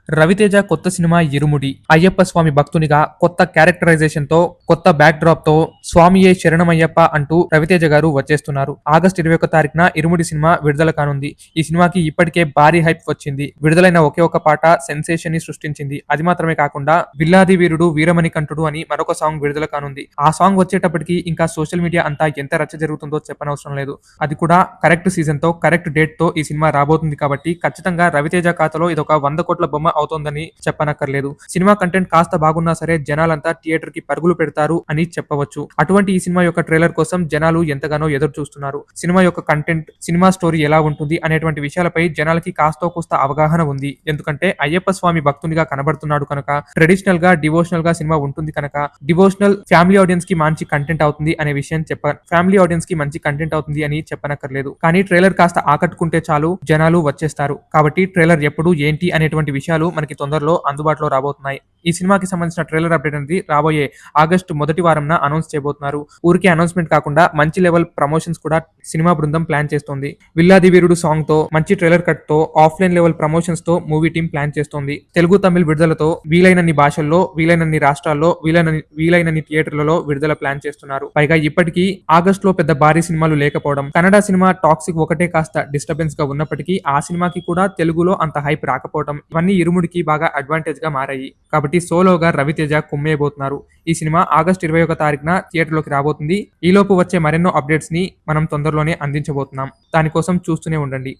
రవితేజ కొత్త సినిమా 'ఇరుముడి'. అయ్యప్ప స్వామి భక్తునిగా కొత్త క్యారెక్టరైజేషన్ తో, కొత్త బ్యాక్ డ్రాప్ తో స్వామియే శరణమయ్యప్ప అంటూ రవితేజ గారు వచ్చేస్తున్నారు. ఆగస్టు 21 తారీఖున 'ఇరుముడి' సినిమా విడుదల కానుంది. ఈ సినిమాకి ఇప్పటికే భారీ హైప్ వచ్చింది. విడుదలైన ఒకే ఒక్క పాట సెన్సేషన్ ని సృష్టించింది. అది మాత్రమే కాకుండా 'విల్లాది వీరుడు వీరమణి కంఠుడు' అని మరొక సాంగ్ విడుదల కానుంది. ఆ సాంగ్ వచ్చేటప్పటికి ఇంకా సోషల్ మీడియా అంతా ఎంత రచ్చ జరుగుతుందో చెప్పనవసరం లేదు. అది కూడా కరెక్ట్ సీజన్ తో, కరెక్ట్ డేట్ తో ఈ సినిమా రాబోతుంది కాబట్టి ఖచ్చితంగా రవితేజ ఖాతాలో ఇదొక 100 కోట్ల బొమ్మ అవుతోందని చెప్పనక్కర్లేదు. సినిమా కంటెంట్ కాస్త బాగున్నా సరే జనాలంతా థియేటర్ కి పరుగులు పెడతారు అని చెప్పవచ్చు. అటువంటి ఈ సినిమా యొక్క ట్రైలర్ కోసం జనాలు ఎంతగానో ఎదురు చూస్తున్నారు. సినిమా యొక్క కంటెంట్, సినిమా స్టోరీ ఎలా ఉంటుంది అనేటువంటి విషయాలపై జనాలకి కాస్తో కూస్త అవగాహన ఉంది. ఎందుకంటే అయ్యప్ప స్వామి భక్తునిగా కనబడుతున్నాడు కనుక, ట్రెడిషనల్ గా డివోషనల్ గా సినిమా ఉంటుంది కనుక, డివోషనల్ ఫ్యామిలీ ఆడియన్స్ కి మంచి కంటెంట్ అవుతుంది అనే విషయం ఫ్యామిలీ ఆడియన్స్ కి మంచి కంటెంట్ అవుతుంది అని చెప్పనక్కర్లేదు. కానీ ట్రైలర్ కాస్త ఆకట్టుకుంటే చాలు జనాలు వచ్చేస్తారు. కాబట్టి ట్రైలర్ ఎప్పుడు ఏంటి అనేటువంటి విషయాలు మనకి తొందరలో అందుబాటులో రాబోతున్నాయి. ఈ సినిమాకి సంబంధించిన ట్రైలర్ అప్డేట్ అనేది రాబోయే ఆగస్టు మొదటి వారంన అనౌన్స్ చేయబోతున్నారు. ఊరికే అనౌన్స్మెంట్ కాకుండా మంచి లెవెల్ ప్రమోషన్స్ కూడా సినిమా బృందం ప్లాన్ చేస్తోంది. 'విల్లాది వీరుడు' సాంగ్ తో, మంచి ట్రైలర్ కట్ తో, ఆఫ్లైన్ లెవెల్ ప్రమోషన్స్ తో మూవీ టీం ప్లాన్ చేస్తోంది. తెలుగు, తమిళ్ విడుదలతో వీలైనన్ని భాషల్లో, వీలైనన్ని రాష్ట్రాల్లో, వీలైనన్ని థియేటర్లలో విడుదల ప్లాన్ చేస్తున్నారు. పైగా ఇప్పటికీ ఆగస్టులో పెద్ద భారీ సినిమాలు లేకపోవడం, కన్నడ సినిమా టాక్సిక్ ఒకటే కాస్త డిస్టర్బెన్స్ గా ఉన్నప్పటికీ ఆ సినిమాకి కూడా తెలుగులో అంత హైప్ రాకపోవడం, ఇవన్నీ ఇరుముడికి బాగా అడ్వాంటేజ్ గా మారాయి. కాబట్టి సోలోగా రవితేజ కుమ్మేయబోతున్నారు. ఈ సినిమా ఆగస్టు 21 తారీఖున థియేటర్లోకి రాబోతుంది. ఈలోపు వచ్చే మరెన్నో అప్డేట్స్ ని మనం తొందరలోనే అందించబోతున్నాం. దానికోసం చూస్తూనే ఉండండి.